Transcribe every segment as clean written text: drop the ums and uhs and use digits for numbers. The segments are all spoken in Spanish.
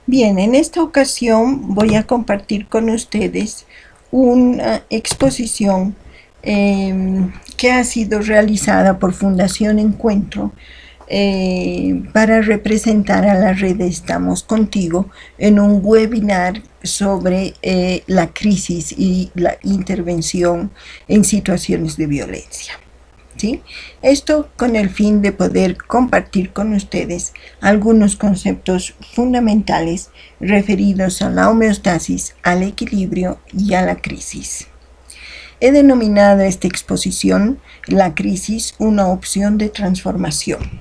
Bien, en esta ocasión voy a compartir con ustedes una exposición que ha sido realizada por Fundación Encuentro para representar a la red Estamos Contigo en un webinar sobre la crisis y la intervención en situaciones de violencia. ¿Sí? Esto con el fin de poder compartir con ustedes algunos conceptos fundamentales referidos a la homeostasis, al equilibrio y a la crisis. He denominado esta exposición La crisis, una opción de transformación.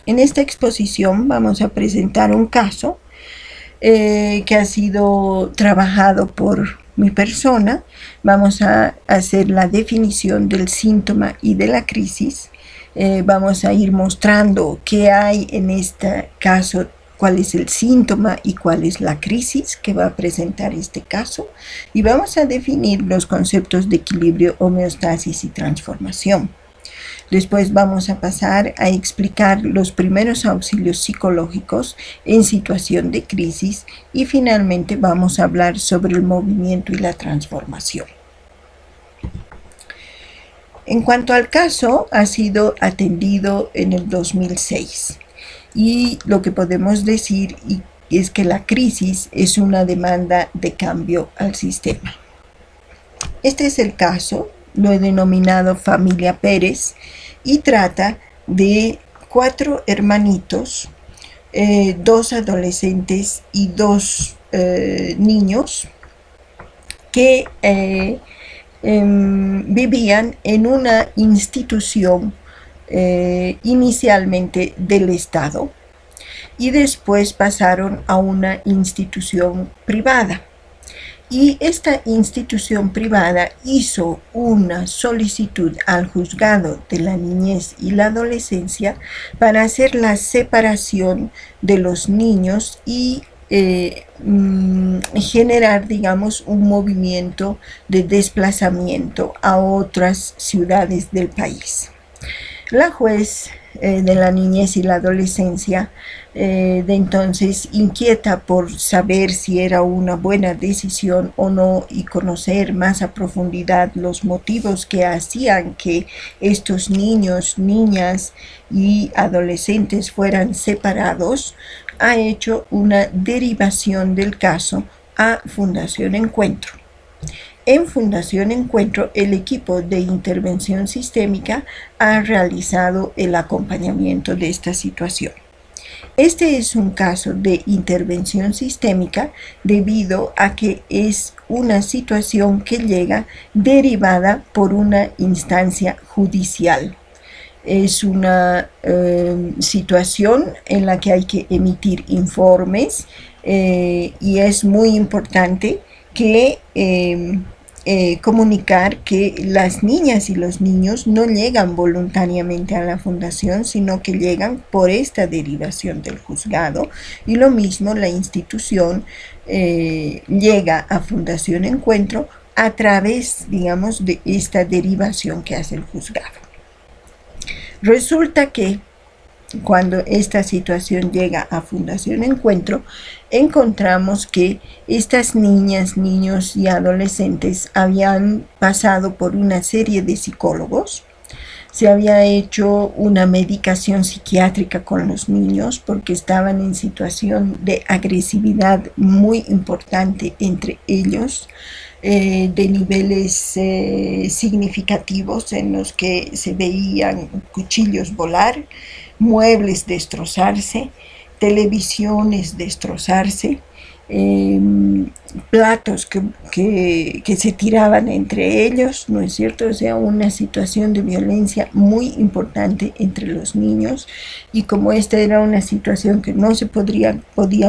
En esta exposición vamos a presentar un caso que ha sido trabajado por mi persona. Vamos a hacer la definición del síntoma y de la crisis. Vamos a ir mostrando qué hay en este caso, cuál es el síntoma y cuál es la crisis que va a presentar este caso. Y vamos a definir los conceptos de equilibrio, homeostasis y transformación. Después vamos a pasar a explicar los primeros auxilios psicológicos en situación de crisis y finalmente vamos a hablar sobre el movimiento y la transformación. En cuanto al caso, ha sido atendido en el 2006 y lo que podemos decir es que la crisis es una demanda de cambio al sistema. Este es el caso. Lo he denominado Familia Pérez y trata de 4 hermanitos, 2 adolescentes y 2 niños que vivían en una institución inicialmente del Estado y después pasaron a una institución privada. Y esta institución privada hizo una solicitud al juzgado de la niñez y la adolescencia para hacer la separación de los niños y generar, digamos, un movimiento de desplazamiento a otras ciudades del país. La juez de la niñez y la adolescencia de entonces, inquieta por saber si era una buena decisión o no y conocer más a profundidad los motivos que hacían que estos niños, niñas y adolescentes fueran separados, ha hecho una derivación del caso a Fundación Encuentro. En Fundación Encuentro, el equipo de intervención sistémica ha realizado el acompañamiento de esta situación. Este es un caso de intervención sistémica debido a que es una situación que llega derivada por una instancia judicial. Es una situación en la que hay que emitir informes y es muy importante que comunicar que las niñas y los niños no llegan voluntariamente a la fundación, sino que llegan por esta derivación del juzgado, y lo mismo la institución llega a Fundación Encuentro a través, digamos, de esta derivación que hace el juzgado. Resulta que cuando esta situación llega a Fundación Encuentro, encontramos que estas niñas, niños y adolescentes habían pasado por una serie de psicólogos. Se había hecho una medicación psiquiátrica con los niños porque estaban en situación de agresividad muy importante entre ellos, de niveles significativos en los que se veían cuchillos volar, muebles destrozarse, televisiones destrozarse, platos que se tiraban entre ellos, ¿no es cierto? O sea, una situación de violencia muy importante entre los niños, y como esta era una situación que no se podía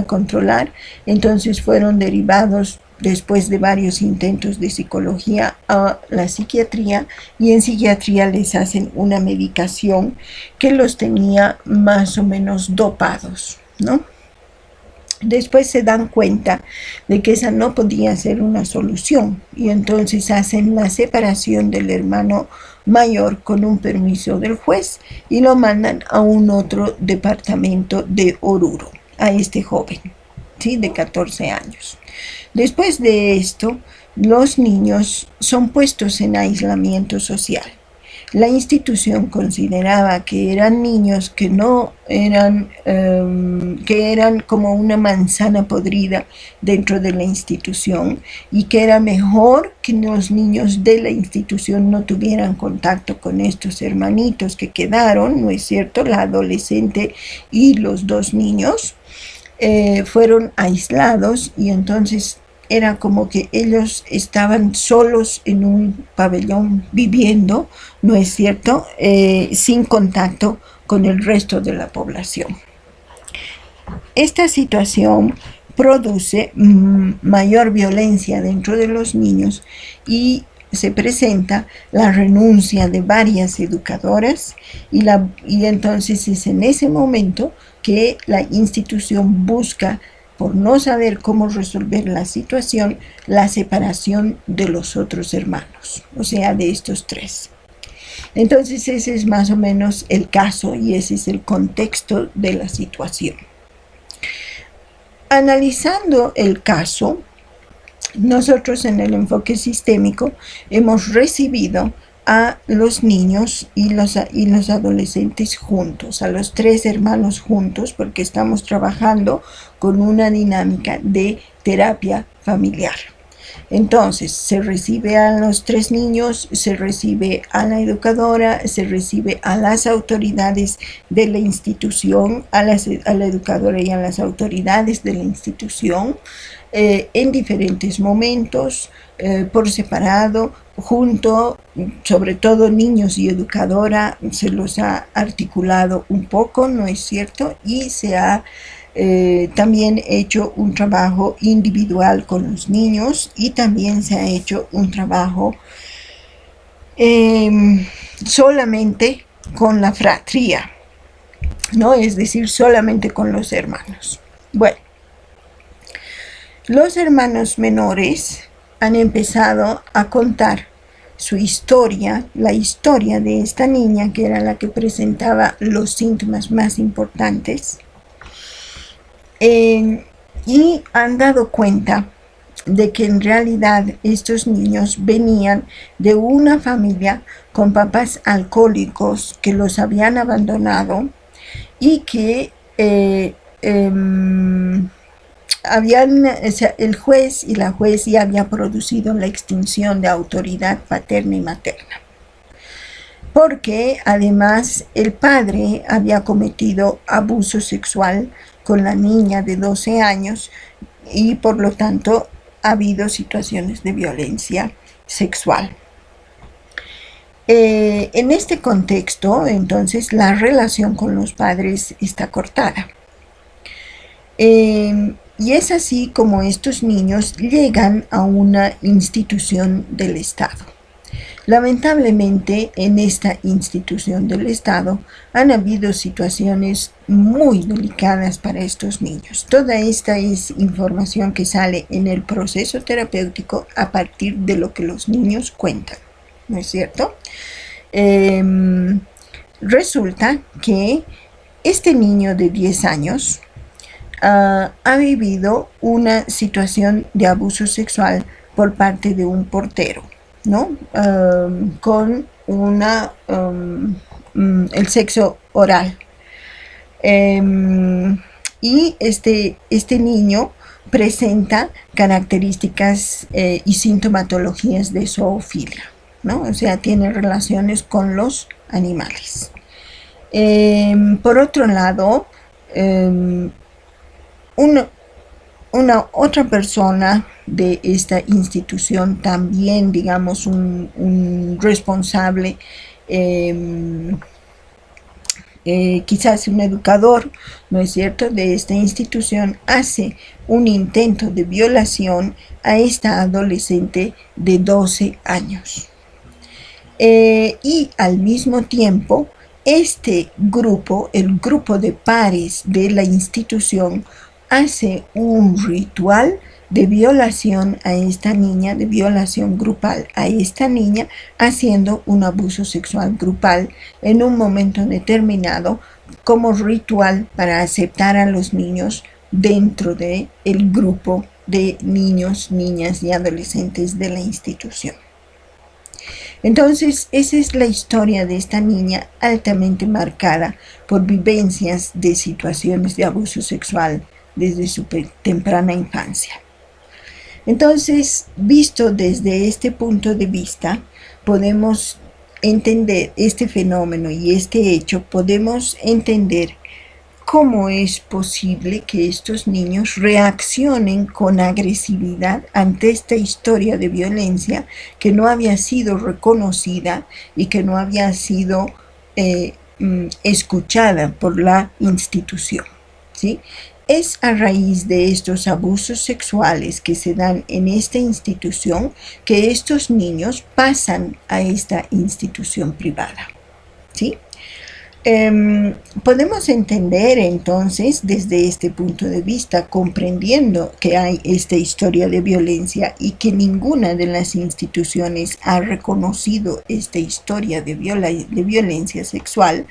controlar, entonces fueron derivados después de varios intentos de psicología a la psiquiatría, y en psiquiatría les hacen una medicación que los tenía más o menos dopados, ¿no? Después se dan cuenta de que esa no podía ser una solución, y entonces hacen la separación del hermano mayor con un permiso del juez y lo mandan a un otro departamento de Oruro, a este joven. ¿sí? De 14 años. Después de esto, los niños son puestos en aislamiento social. La institución consideraba que eran niños que no eran, que eran como una manzana podrida dentro de la institución y que era mejor que los niños de la institución no tuvieran contacto con estos hermanitos que quedaron, ¿no es cierto? La adolescente y los dos niños fueron aislados y entonces era como que ellos estaban solos en un pabellón viviendo, ¿no es cierto?, sin contacto con el resto de la población. Esta situación produce mayor violencia dentro de los niños y se presenta la renuncia de varias educadoras y entonces es en ese momento que la institución busca, por no saber cómo resolver la situación, la separación de los otros hermanos, o sea, de estos tres. Entonces ese es más o menos el caso y ese es el contexto de la situación. Analizando el caso, nosotros en el enfoque sistémico hemos recibido a los niños y los adolescentes juntos, a los tres hermanos juntos, porque estamos trabajando con una dinámica de terapia familiar. Entonces, se recibe a los tres niños, se recibe a la educadora, se recibe a las autoridades de la institución, a la educadora y a las autoridades de la institución, en diferentes momentos, por separado, junto, sobre todo niños y educadora, se los ha articulado un poco, ¿no es cierto? Y se ha también hecho un trabajo individual con los niños y también se ha hecho un trabajo solamente con la fratría, ¿no? Es decir, solamente con los hermanos. Bueno, los hermanos menores han empezado a contar su historia, la historia de esta niña, que era la que presentaba los síntomas más importantes, y han dado cuenta de que en realidad estos niños venían de una familia con papás alcohólicos que los habían abandonado y que el juez y la juez ya había producido la extinción de autoridad paterna y materna, porque además el padre había cometido abuso sexual con la niña de 12 años y por lo tanto ha habido situaciones de violencia sexual. En este contexto, entonces, la relación con los padres está cortada. Y es así como estos niños llegan a una institución del Estado. Lamentablemente, en esta institución del Estado han habido situaciones muy delicadas para estos niños. Toda esta es información que sale en el proceso terapéutico a partir de lo que los niños cuentan, ¿no es cierto? Resulta que este niño de 10 años ha vivido una situación de abuso sexual por parte de un portero, ¿no? Con el sexo oral. Y este niño presenta características y sintomatologías de zoofilia, ¿no? O sea, tiene relaciones con los animales. Por otro lado, una otra persona de esta institución, también digamos un responsable, quizás un educador, ¿no es cierto?, de esta institución, hace un intento de violación a esta adolescente de 12 años. Y al mismo tiempo, este grupo, el grupo de pares de la institución, hace un ritual de violación a esta niña, de violación grupal a esta niña, haciendo un abuso sexual grupal en un momento determinado como ritual para aceptar a los niños dentro del grupo de niños, niñas y adolescentes de la institución. Entonces, esa es la historia de esta niña altamente marcada por vivencias de situaciones de abuso sexual desde su temprana infancia. Entonces, visto desde este punto de vista, podemos entender este fenómeno y este hecho, podemos entender cómo es posible que estos niños reaccionen con agresividad ante esta historia de violencia que no había sido reconocida y que no había sido escuchada por la institución, ¿sí? Es a raíz de estos abusos sexuales que se dan en esta institución que estos niños pasan a esta institución privada, ¿sí? Podemos entender entonces desde este punto de vista, comprendiendo que hay esta historia de violencia y que ninguna de las instituciones ha reconocido esta historia de violencia sexual,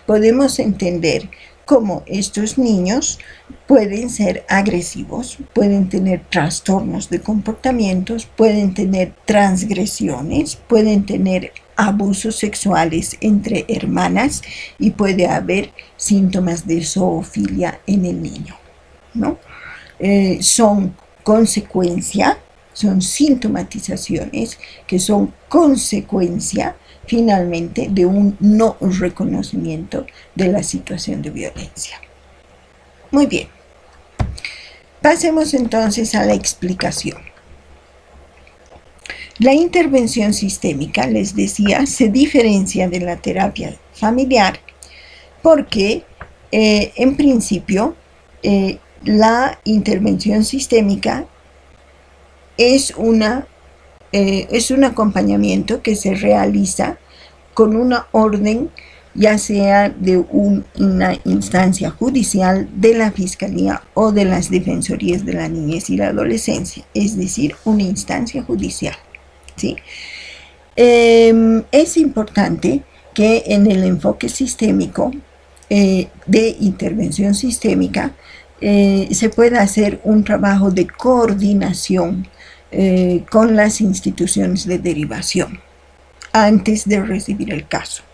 podemos entender cómo estos niños pueden ser agresivos, pueden tener trastornos de comportamientos, pueden tener transgresiones, pueden tener abusos sexuales entre hermanas y puede haber síntomas de zoofilia en el niño, ¿no? Son consecuencia, son sintomatizaciones que son consecuencia finalmente de un no reconocimiento de la situación de violencia. Muy bien, pasemos entonces a la explicación. La intervención sistémica, les decía, se diferencia de la terapia familiar porque, en principio, la intervención sistémica es un acompañamiento que se realiza con una orden, ya sea de una instancia judicial, de la Fiscalía o de las Defensorías de la Niñez y la Adolescencia, es decir, una instancia judicial, ¿sí? Es importante que en el enfoque sistémico, de intervención sistémica, se pueda hacer un trabajo de coordinación con las instituciones de derivación antes de recibir el caso.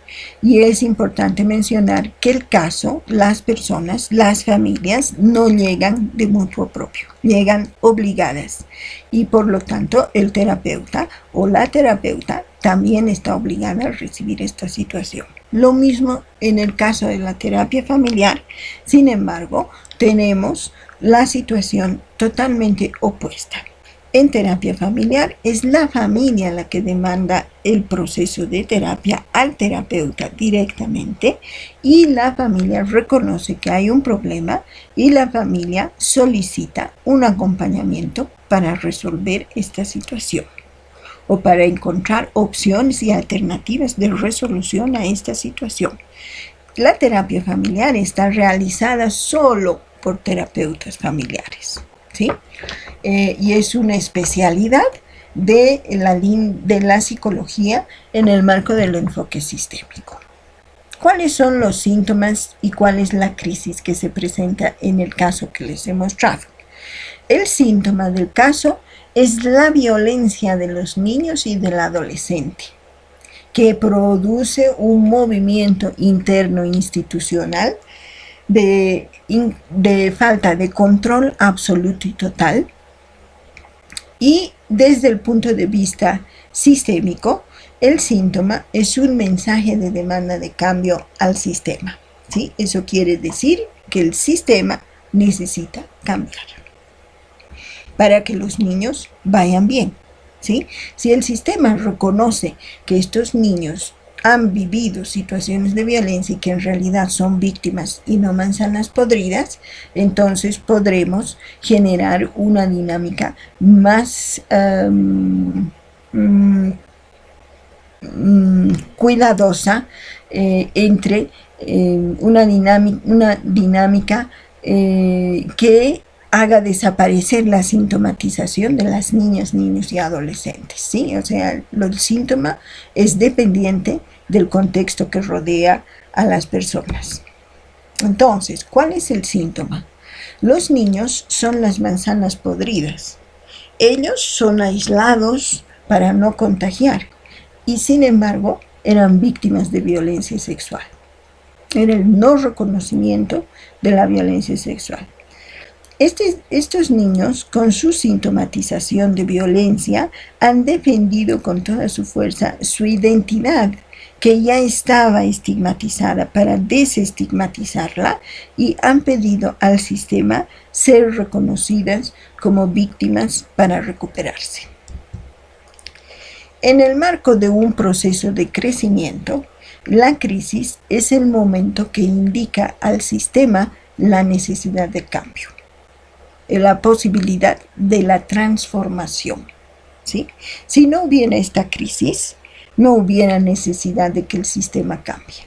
Y es importante mencionar que el caso, las personas, las familias no llegan de mutuo propio, llegan obligadas y por lo tanto el terapeuta o la terapeuta también está obligada a recibir esta situación. Lo mismo en el caso de la terapia familiar, sin embargo, tenemos la situación totalmente opuesta. En terapia familiar es la familia la que demanda el proceso de terapia al terapeuta directamente y la familia reconoce que hay un problema y la familia solicita un acompañamiento para resolver esta situación o para encontrar opciones y alternativas de resolución a esta situación. La terapia familiar está realizada solo por terapeutas familiares, ¿sí? Y es una especialidad de la psicología en el marco del enfoque sistémico. ¿Cuáles son los síntomas y cuál es la crisis que se presenta en el caso que les he mostrado? El síntoma del caso es la violencia de los niños y del adolescente, que produce un movimiento interno institucional de falta de control absoluto y total. Y desde el punto de vista sistémico, el síntoma es un mensaje de demanda de cambio al sistema, ¿sí? Eso quiere decir que el sistema necesita cambiar para que los niños vayan bien, ¿sí? Si el sistema reconoce que estos niños han vivido situaciones de violencia y que en realidad son víctimas y no manzanas podridas, entonces podremos generar una dinámica más cuidadosa entre una dinámica que haga desaparecer la sintomatización de las niñas, niños y adolescentes, ¿sí? O sea, el síntoma es dependiente del contexto que rodea a las personas. Entonces, ¿cuál es el síntoma? Los niños son las manzanas podridas. Ellos son aislados para no contagiar y sin embargo eran víctimas de violencia sexual. Era el no reconocimiento de la violencia sexual. Estos niños, con su sintomatización de violencia, han defendido con toda su fuerza su identidad, que ya estaba estigmatizada, para desestigmatizarla, y han pedido al sistema ser reconocidas como víctimas para recuperarse. En el marco de un proceso de crecimiento, la crisis es el momento que indica al sistema la necesidad de cambio, la posibilidad de la transformación, ¿sí? Si no hubiera esta crisis, no hubiera necesidad de que el sistema cambie.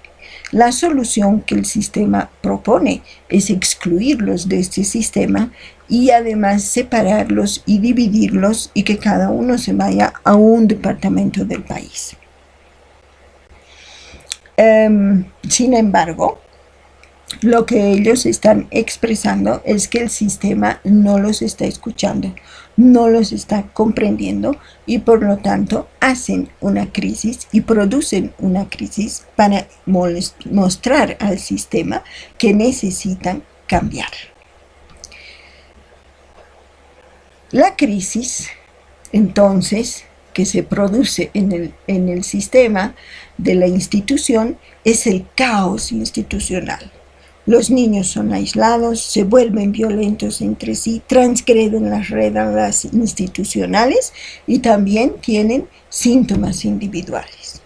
La solución que el sistema propone es excluirlos de este sistema y además separarlos y dividirlos y que cada uno se vaya a un departamento del país. Sin embargo, lo que ellos están expresando es que el sistema no los está escuchando, no los está comprendiendo y por lo tanto hacen una crisis y producen una crisis para mostrar al sistema que necesitan cambiar. La crisis, entonces, que se produce en el sistema de la institución es el caos institucional. Los niños son aislados, se vuelven violentos entre sí, transgreden las reglas institucionales y también tienen síntomas individuales.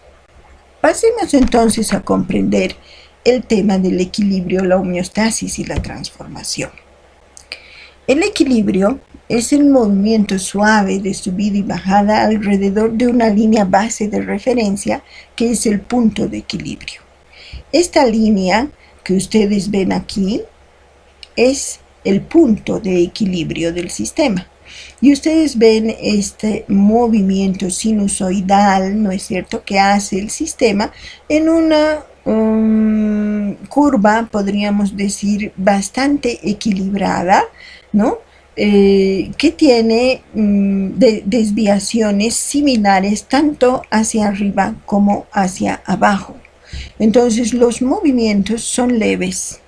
Pasemos entonces a comprender el tema del equilibrio, la homeostasis y la transformación. El equilibrio es el movimiento suave de subida y bajada alrededor de una línea base de referencia que es el punto de equilibrio. Esta línea que ustedes ven aquí es el punto de equilibrio del sistema. Y ustedes ven este movimiento sinusoidal, ¿no es cierto?, que hace el sistema en una curva, podríamos decir, bastante equilibrada, ¿no?, que tiene desviaciones similares tanto hacia arriba como hacia abajo. Entonces los movimientos son leves,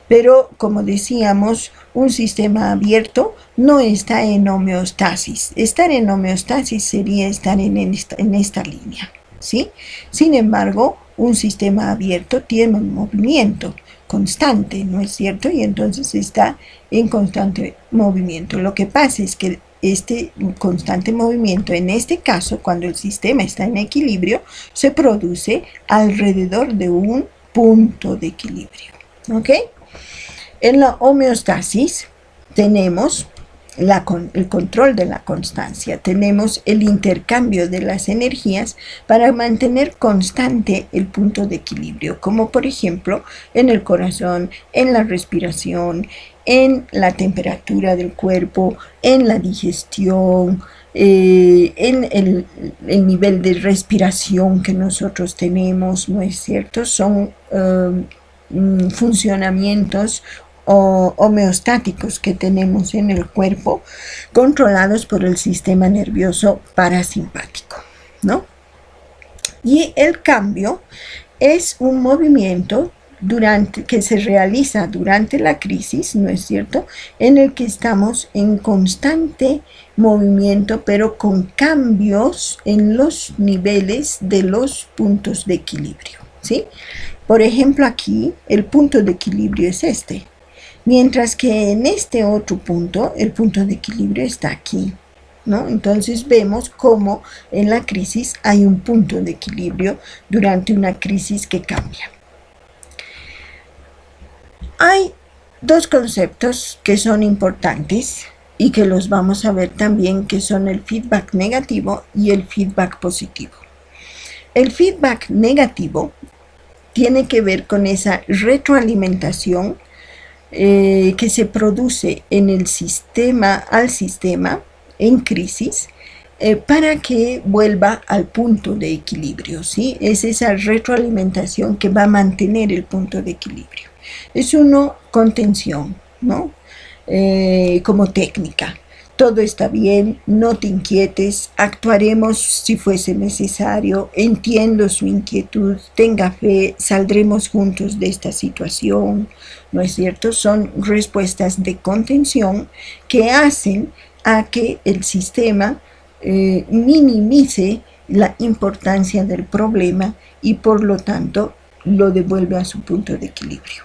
pero como decíamos, un sistema abierto no está en homeostasis. Estar en homeostasis sería estar en esta línea, ¿sí? Sin embargo, un sistema abierto tiene un movimiento constante, ¿no es cierto? Y entonces está en constante movimiento. Lo que pasa es que este constante movimiento, en este caso, cuando el sistema está en equilibrio, se produce alrededor de un punto de equilibrio, ¿ok? En la homeostasis tenemos el control de la constancia, tenemos el intercambio de las energías para mantener constante el punto de equilibrio, como por ejemplo en el corazón, en la respiración, en la temperatura del cuerpo, en la digestión, en el nivel de respiración que nosotros tenemos, ¿no es cierto? Son funcionamientos homeostáticos que tenemos en el cuerpo, controlados por el sistema nervioso parasimpático, ¿no? Y el cambio es un movimiento que se realiza durante la crisis, ¿no es cierto?, en el que estamos en constante movimiento, pero con cambios en los niveles de los puntos de equilibrio, ¿sí? Por ejemplo, aquí el punto de equilibrio es este, mientras que en este otro punto, el punto de equilibrio está aquí, ¿no? Entonces vemos cómo en la crisis hay un punto de equilibrio durante una crisis que cambia. Hay dos conceptos que son importantes y que los vamos a ver también, que son el feedback negativo y el feedback positivo. El feedback negativo tiene que ver con esa retroalimentación que se produce en el sistema, al sistema en crisis, para que vuelva al punto de equilibrio, ¿sí? Es esa retroalimentación que va a mantener el punto de equilibrio. Es uno, contención, ¿no? como técnica. Todo está bien, no te inquietes, actuaremos si fuese necesario, entiendo su inquietud, tenga fe, saldremos juntos de esta situación, ¿no es cierto? Son respuestas de contención que hacen a que el sistema minimice la importancia del problema y por lo tanto lo devuelve a su punto de equilibrio.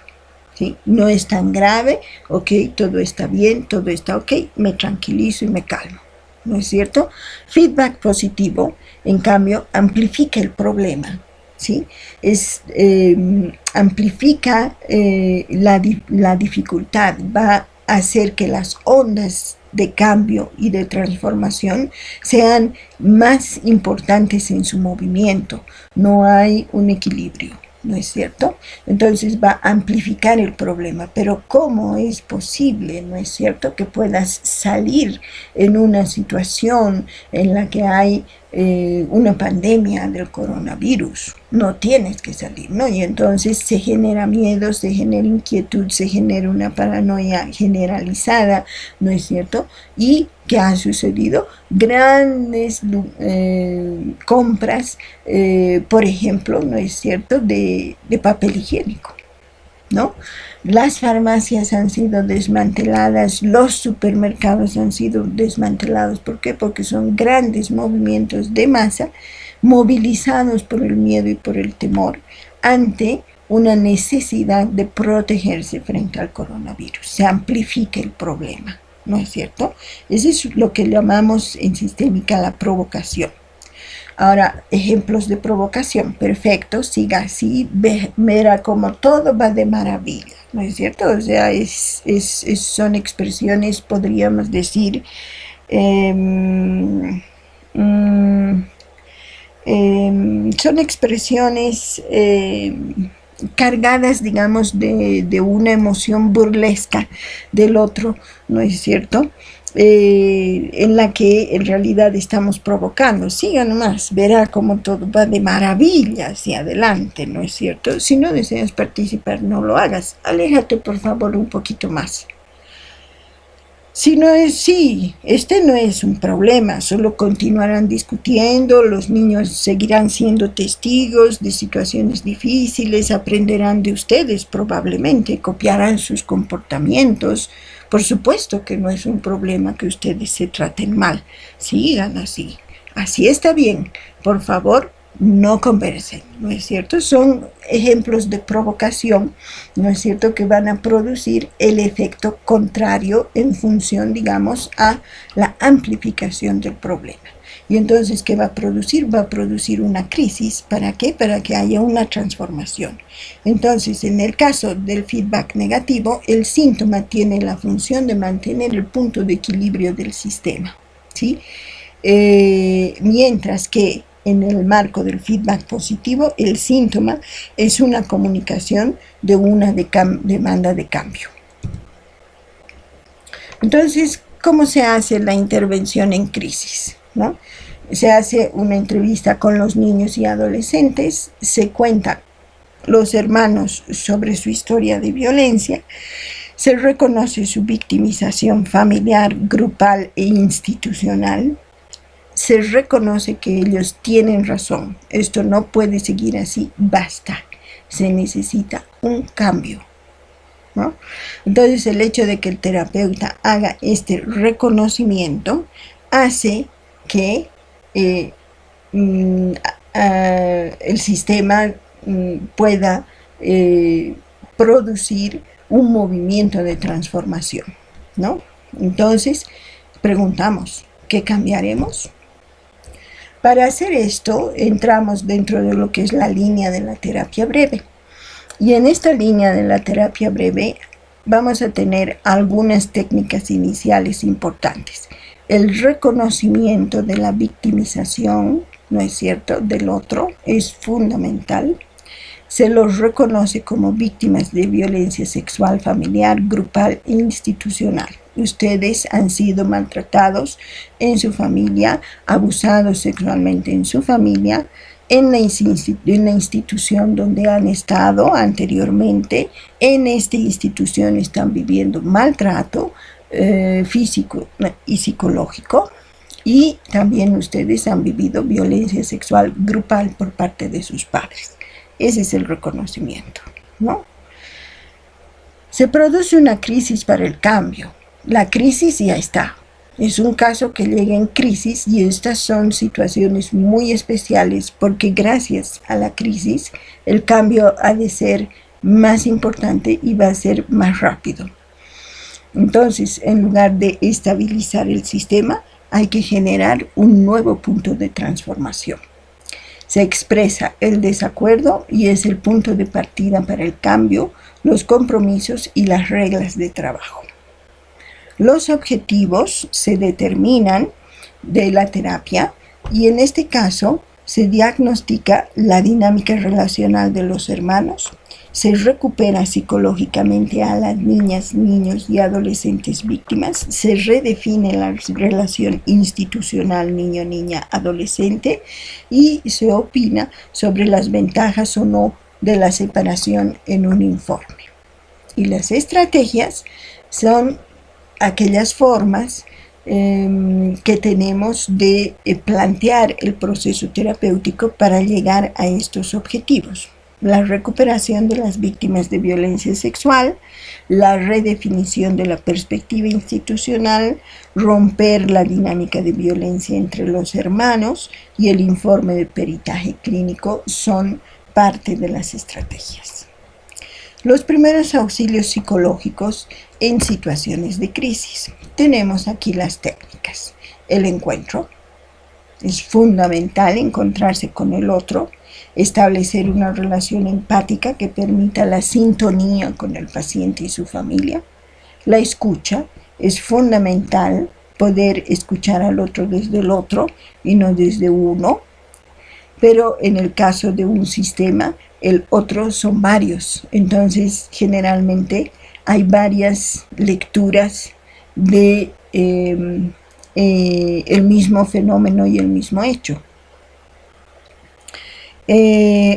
¿Sí? No es tan grave, ok, todo está bien, todo está ok, me tranquilizo y me calmo, ¿no es cierto? Feedback positivo, en cambio, amplifica el problema, ¿sí? Amplifica la dificultad, va a hacer que las ondas de cambio y de transformación sean más importantes en su movimiento, no hay un equilibrio. ¿No es cierto? Entonces va a amplificar el problema. Pero ¿cómo es posible, no es cierto, que puedas salir en una situación en la que hay una pandemia del coronavirus? No tienes que salir, ¿no? Y entonces se genera miedo, se genera inquietud, se genera una paranoia generalizada, ¿no es cierto? Y ¿qué ha sucedido? Grandes compras, por ejemplo, ¿no es cierto?, de papel higiénico, ¿no? Las farmacias han sido desmanteladas, los supermercados han sido desmantelados. ¿Por qué? Porque son grandes movimientos de masa movilizados por el miedo y por el temor ante una necesidad de protegerse frente al coronavirus. Se amplifica el problema, ¿no es cierto? Eso es lo que llamamos en sistémica la provocación. Ahora, ejemplos de provocación. Perfecto, siga así, verá como todo va de maravilla, ¿no es cierto? O sea, son expresiones, podríamos decir, son expresiones cargadas, digamos, de una emoción burlesca del otro, ¿no es cierto? En la que en realidad estamos provocando. Siga nomás, verá cómo todo va de maravilla hacia adelante, ¿no es cierto? Si no deseas participar, no lo hagas. Aléjate, por favor, un poquito más. Si no es, sí, este no es un problema, solo continuarán discutiendo, los niños seguirán siendo testigos de situaciones difíciles, aprenderán de ustedes probablemente, copiarán sus comportamientos. Por supuesto que no es un problema que ustedes se traten mal, sigan así, así está bien, por favor. No conversen, ¿no es cierto? Son ejemplos de provocación, ¿no es cierto?, que van a producir el efecto contrario en función, digamos, a la amplificación del problema. Y entonces, ¿qué va a producir? Va a producir una crisis. ¿Para qué? Para que haya una transformación. Entonces, en el caso del feedback negativo, el síntoma tiene la función de mantener el punto de equilibrio del sistema, ¿sí? Mientras que en el marco del feedback positivo, el síntoma es una comunicación de una demanda de cambio. Entonces, ¿cómo se hace la intervención en crisis? ¿No? Se hace una entrevista con los niños y adolescentes, se cuentan los hermanos sobre su historia de violencia, se reconoce su victimización familiar, grupal e institucional, se reconoce que ellos tienen razón, esto no puede seguir así, basta, se necesita un cambio, ¿no? Entonces el hecho de que el terapeuta haga este reconocimiento hace que el sistema pueda producir un movimiento de transformación, ¿no? Entonces preguntamos, ¿qué cambiaremos? Para hacer esto, entramos dentro de lo que es la línea de la terapia breve. Y en esta línea de la terapia breve vamos a tener algunas técnicas iniciales importantes. El reconocimiento de la victimización, ¿no es cierto?, del otro es fundamental. Se los reconoce como víctimas de violencia sexual familiar, grupal e institucional. Ustedes han sido maltratados en su familia, abusados sexualmente en su familia, en la institución donde han estado anteriormente. En esta institución están viviendo maltrato, físico y psicológico, y también ustedes han vivido violencia sexual grupal por parte de sus padres. Ese es el reconocimiento, ¿no? Se produce una crisis para el cambio. La crisis ya está. Es un caso que llega en crisis, y estas son situaciones muy especiales porque gracias a la crisis el cambio ha de ser más importante y va a ser más rápido. Entonces, en lugar de estabilizar el sistema, hay que generar un nuevo punto de transformación. Se expresa el desacuerdo y es el punto de partida para el cambio, los compromisos y las reglas de trabajo. Los objetivos se determinan de la terapia, y en este caso se diagnostica la dinámica relacional de los hermanos, se recupera psicológicamente a las niñas, niños y adolescentes víctimas, se redefine la relación institucional niño-niña adolescente y se opina sobre las ventajas o no de la separación en un informe. Y las estrategias son aquellas formas que tenemos de plantear el proceso terapéutico para llegar a estos objetivos. La recuperación de las víctimas de violencia sexual, la redefinición de la perspectiva institucional, romper la dinámica de violencia entre los hermanos y el informe de peritaje clínico son parte de las estrategias. Los primeros auxilios psicológicos en situaciones de crisis. Tenemos aquí las técnicas. El encuentro. Es fundamental encontrarse con el otro, establecer una relación empática que permita la sintonía con el paciente y su familia. La escucha. Es fundamental poder escuchar al otro desde el otro y no desde uno. Pero en el caso de un sistema, el otro son varios. Entonces, generalmente hay varias lecturas de el mismo fenómeno y el mismo hecho,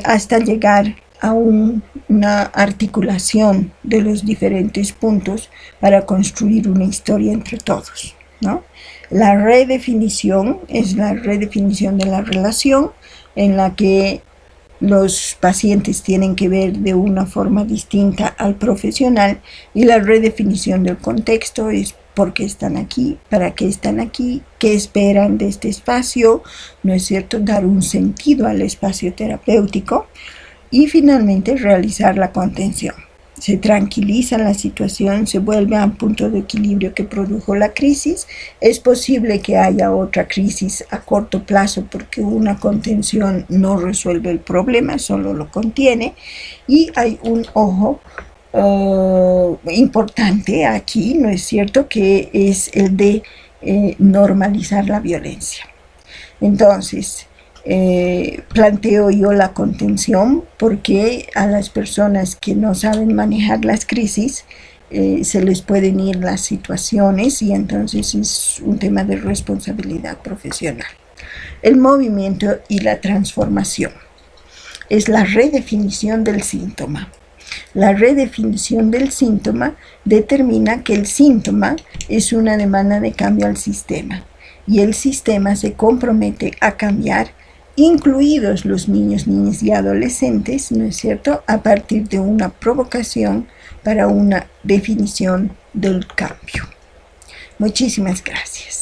hasta llegar a una articulación de los diferentes puntos para construir una historia entre todos, ¿no? La redefinición es la redefinición de la relación, en la que los pacientes tienen que ver de una forma distinta al profesional, y la redefinición del contexto es por qué están aquí, para qué están aquí, qué esperan de este espacio, ¿no es cierto? Dar un sentido al espacio terapéutico, y finalmente realizar la contención. Se tranquiliza la situación, se vuelve a un punto de equilibrio que produjo la crisis. Es posible que haya otra crisis a corto plazo porque una contención no resuelve el problema, solo lo contiene, y hay un ojo importante aquí, ¿no es cierto?, que es el de normalizar la violencia. Entonces, planteo yo la contención porque a las personas que no saben manejar las crisis se les pueden ir las situaciones, y entonces es un tema de responsabilidad profesional. El movimiento y la transformación es la redefinición del síntoma. La redefinición del síntoma determina que el síntoma es una demanda de cambio al sistema, y el sistema se compromete a cambiar, incluidos los niños, niñas y adolescentes, ¿no es cierto?, a partir de una provocación para una definición del cambio. Muchísimas gracias.